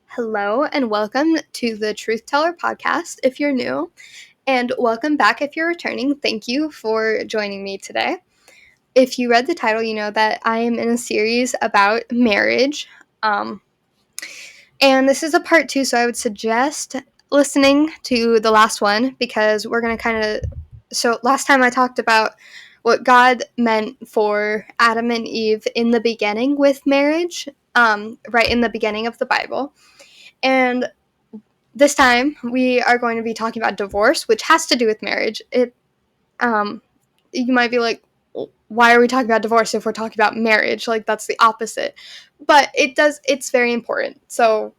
Hello and welcome to the Truth Teller podcast if you're new, and welcome back if you're returning. Thank you for joining me today. If you read the title, you know that I am in a series about marriage, and this is a part 2, so I would suggest listening to the last one because we're going to so last time I talked about what God meant for Adam and Eve in the beginning with marriage, right in the beginning of the Bible. And this time we are going to be talking about divorce, which has to do with marriage. You might be like, why are we talking about divorce if we're talking about marriage? Like, that's the opposite. But it's very important. So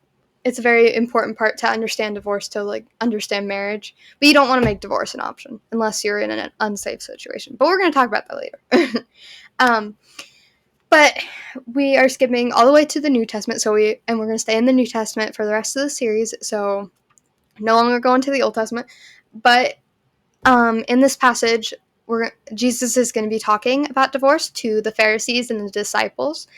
it's a very important part to understand divorce, to like understand marriage. But you don't want to make divorce an option unless you're in an unsafe situation. But we're going to talk about that later. But we are skipping all the way to the New Testament, we're going to stay in the New Testament for the rest of the series, so no longer going to the Old Testament. But in this passage, Jesus is going to be talking about divorce to the Pharisees and the disciples,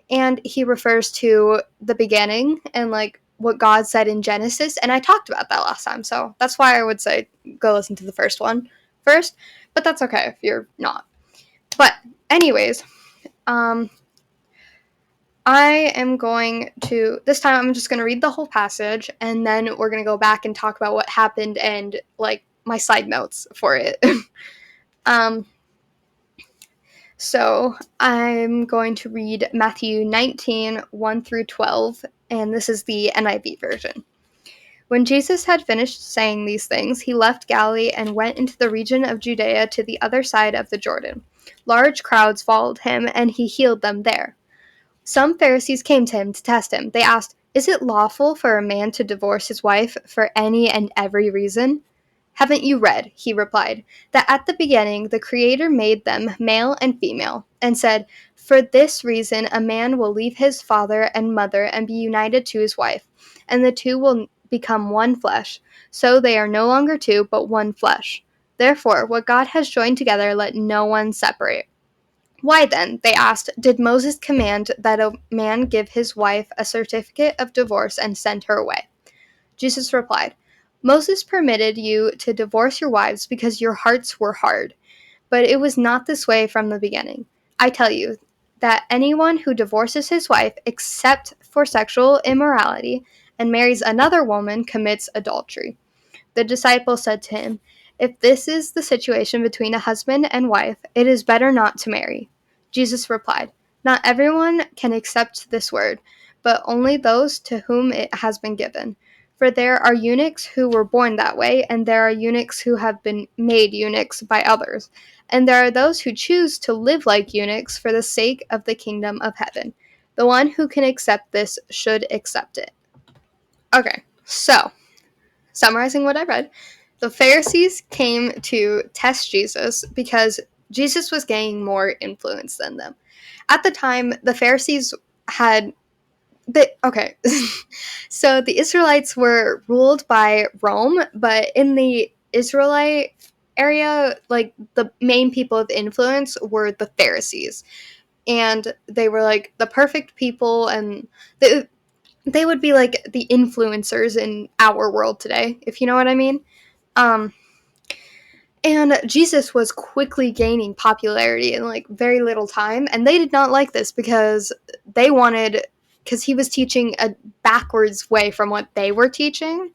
and he refers to the beginning and like what God said in Genesis, and I talked about that last time, so that's why I would say go listen to the first one first, but that's okay if you're not. But anyways, I am going to, this time I'm just going to read the whole passage, and then we're going to go back and talk about what happened and, like, my side notes for it. So I'm going to read Matthew 19, 1 through 12, and this is the NIV version. When Jesus had finished saying these things, he left Galilee and went into the region of Judea to the other side of the Jordan. Large crowds followed him, and he healed them there. Some Pharisees came to him to test him. They asked, "Is it lawful for a man to divorce his wife for any and every reason?" "Haven't you read," he replied, "that at the beginning the Creator made them male and female, and said, 'For this reason a man will leave his father and mother and be united to his wife, and the two will become one flesh. So they are no longer two, but one flesh. Therefore, what God has joined together, let no one separate.'" "Why then," they asked, "did Moses command that a man give his wife a certificate of divorce and send her away?" Jesus replied, "Moses permitted you to divorce your wives because your hearts were hard. But it was not this way from the beginning. I tell you that anyone who divorces his wife except for sexual immorality and marries another woman commits adultery." The disciple said to him, "If this is the situation between a husband and wife, it is better not to marry." Jesus replied, "Not everyone can accept this word, but only those to whom it has been given. For there are eunuchs who were born that way, and there are eunuchs who have been made eunuchs by others, and there are those who choose to live like eunuchs for the sake of the kingdom of heaven. The one who can accept this should accept it." Okay, so summarizing what I read, the Pharisees came to test Jesus because Jesus was gaining more influence than them. At the time, the Pharisees had so the Israelites were ruled by Rome, but in the Israelite area, like the main people of influence were the Pharisees. And they were like the perfect people, and they would be like the influencers in our world today, if you know what I mean. Um, and Jesus was quickly gaining popularity in like very little time, and they did not like this because he was teaching a backwards way from what they were teaching,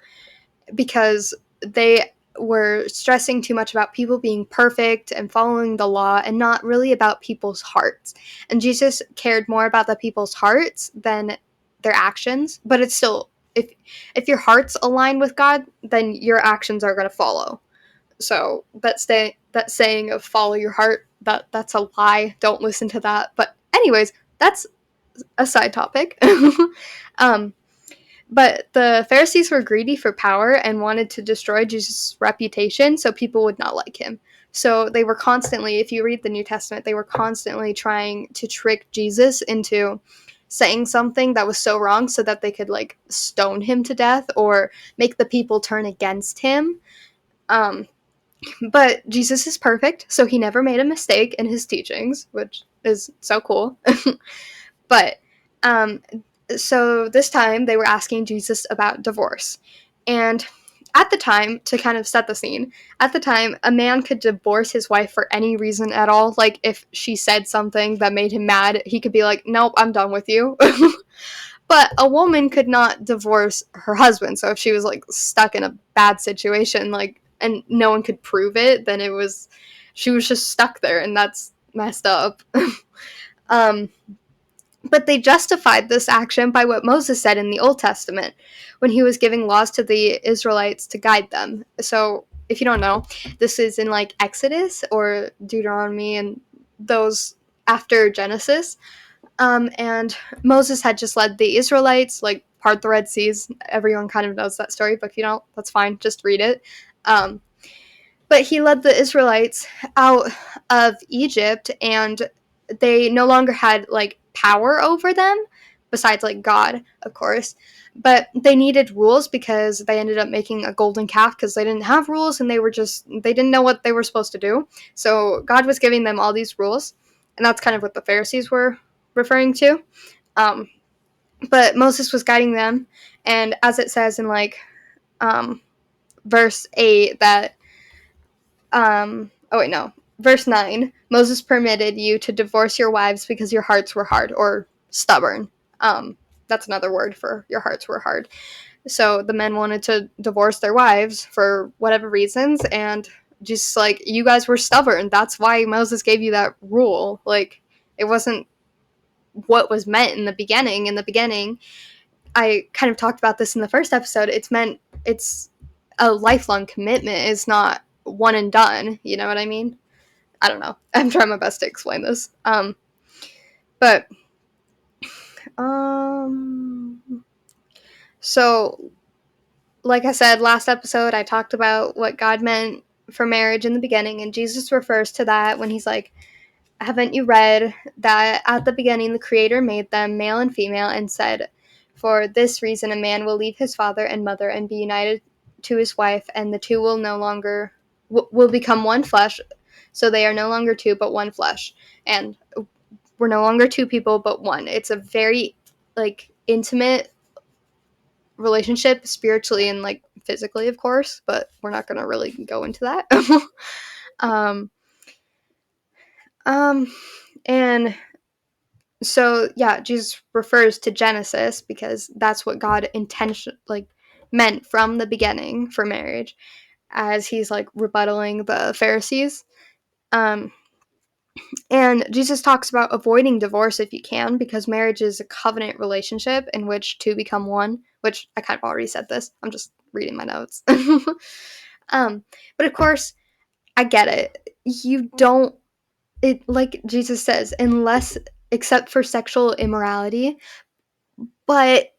because they were stressing too much about people being perfect and following the law and not really about people's hearts. And Jesus cared more about the people's hearts than their actions, but it's still, if your heart's aligned with God, then your actions are going to follow. So that saying of follow your heart, that's a lie. Don't listen to that. But anyways, that's a side topic. But the Pharisees were greedy for power and wanted to destroy Jesus' reputation so people would not like him. So they were constantly, if you read the New Testament, they were constantly trying to trick Jesus into saying something that was so wrong so that they could like stone him to death or make the people turn against him. But Jesus is perfect, so he never made a mistake in his teachings, which is so cool. But um, so this time they were asking Jesus about divorce. And at the time, to kind of set the scene, at the time, a man could divorce his wife for any reason at all. Like, if she said something that made him mad, he could be like, nope, I'm done with you. But a woman could not divorce her husband. So if she was like stuck in a bad situation, like, and no one could prove it, then she was just stuck there, and that's messed up. um, but they justified this action by what Moses said in the Old Testament when he was giving laws to the Israelites to guide them. So, if you don't know, this is in like Exodus or Deuteronomy and those after Genesis. And Moses had just led the Israelites, like, part the Red Seas. Everyone kind of knows that story, but if you don't, that's fine. Just read it. Um, but he led the Israelites out of Egypt, and they no longer had like power over them, besides like God, of course. But they needed rules because they ended up making a golden calf because they didn't have rules and they didn't know what they were supposed to do. So God was giving them all these rules, and that's kind of what the Pharisees were referring to. Um, but Moses was guiding them, and as it says in like um, verse 8 that oh wait, no. Verse 9, Moses permitted you to divorce your wives because your hearts were hard or stubborn. That's another word for your hearts were hard. So the men wanted to divorce their wives for whatever reasons, and just like, you guys were stubborn. That's why Moses gave you that rule. Like, it wasn't what was meant in the beginning. In the beginning, I kind of talked about this in the first episode. It's a lifelong commitment. It's not one and done. You know what I mean? I don't know. I'm trying my best to explain this. But so like I said last episode, I talked about what God meant for marriage in the beginning, and Jesus refers to that when he's like, haven't you read that at the beginning the Creator made them male and female and said, for this reason a man will leave his father and mother and be united to his wife, and the two will become one flesh. So they are no longer two but one flesh. And we're no longer two people but one. It's a very like intimate relationship spiritually and like physically, of course, but we're not going to really go into that. um um and so yeah, Jesus refers to Genesis because that's what God meant from the beginning for marriage, as he's like rebuttaling the Pharisees. um And Jesus talks about avoiding divorce if you can, because marriage is a covenant relationship in which two become one, which I kind of already said this. I'm just reading my notes. But of course, I get it. You don't, it, like Jesus says, unless, except for sexual immorality. But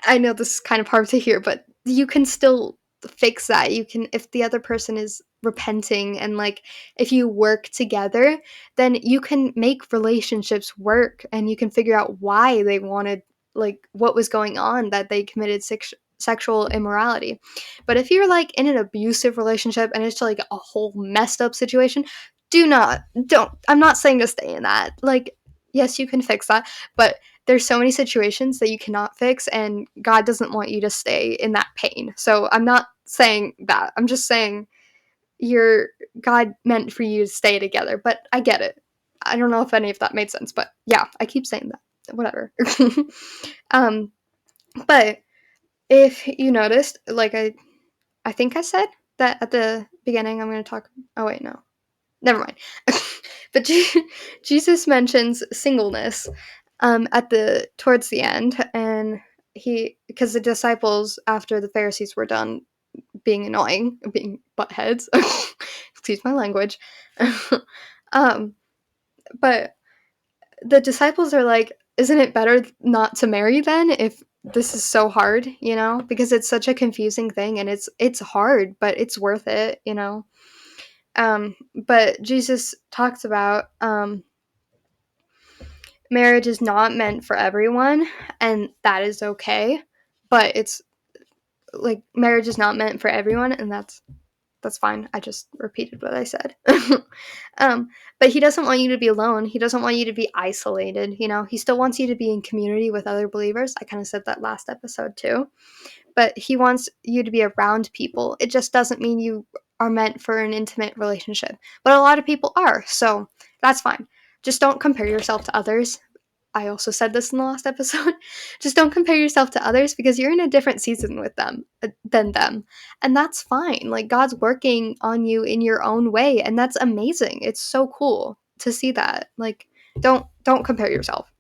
I know this is kind of hard to hear, but you can still fix that. You can, if the other person is repenting and like, if you work together, then you can make relationships work, and you can figure out why they wanted, like, what was going on that they committed sexual immorality. But if you're like in an abusive relationship and it's like a whole messed up situation, don't, I'm not saying to stay in that. Like, yes, you can fix that, but there's so many situations that you cannot fix, and God doesn't want you to stay in that pain. So I'm not saying that. I'm just saying God meant for you to stay together, but I get it. I don't know if any of that made sense, but yeah, I keep saying that. Whatever. um but if you noticed, like, I think I said that at the beginning I'm going to talk. Oh wait, no. Never mind. But Jesus mentions singleness at the towards the end, and because the disciples, after the Pharisees were done being annoying, being butt heads, excuse my language, um, but the disciples are like, isn't it better not to marry then, if this is so hard, because it's such a confusing thing, and it's hard, but it's worth it, but Jesus talks about marriage is not meant for everyone, and that is okay. But it's like, marriage is not meant for everyone, and that's That's fine. I just repeated what I said. um, but he doesn't want you to be alone. He doesn't want you to be isolated. He still wants you to be in community with other believers. I kind of said that last episode too. But he wants you to be around people. It just doesn't mean you are meant for an intimate relationship. But a lot of people are, so that's fine. Just don't compare yourself to others. I also said this in the last episode. Just don't compare yourself to others because you're in a different season with them than them. And that's fine. Like God's working on you in your own way, and that's amazing. It's so cool to see that. Like don't compare yourself.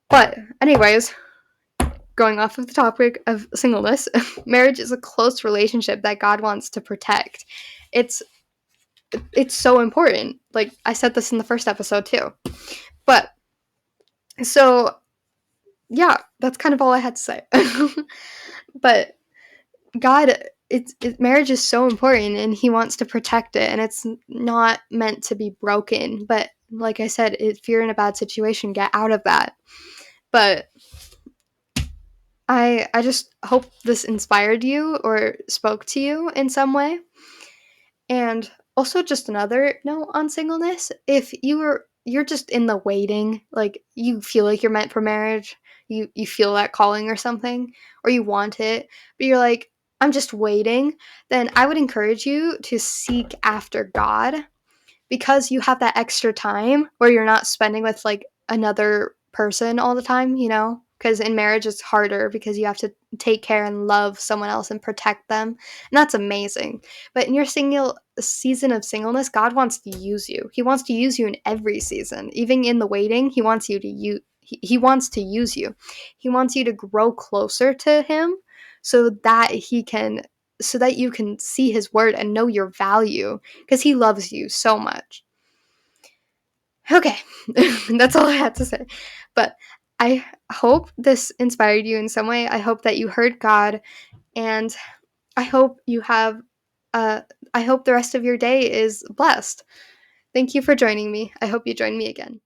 But anyways, going off of the topic of singleness, marriage is a close relationship that God wants to protect. It's it's so important. Like I said this in the first episode too. But so yeah, that's kind of all I had to say. But God, marriage is so important, and He wants to protect it, and it's not meant to be broken. But like I said, if you're in a bad situation, get out of that. But I just hope this inspired you or spoke to you in some way. And also just another note on singleness, if you're just in the waiting, like you feel like you're meant for marriage, you feel that calling or something, or you want it, but you're like, I'm just waiting, then I would encourage you to seek after God because you have that extra time where you're not spending with like another person all the time, because in marriage it's harder because you have to take care and love someone else and protect them, and that's amazing. But in your single season of singleness, God wants to use you. He wants to use you in every season, even in the waiting. He wants you to he wants to use you. He wants you to grow closer to him so that so that you can see his word and know your value because he loves you so much. Okay, that's all I had to say. But I hope this inspired you in some way. I hope that you heard God, and I hope you have, I hope the rest of your day is blessed. Thank you for joining me. I hope you join me again.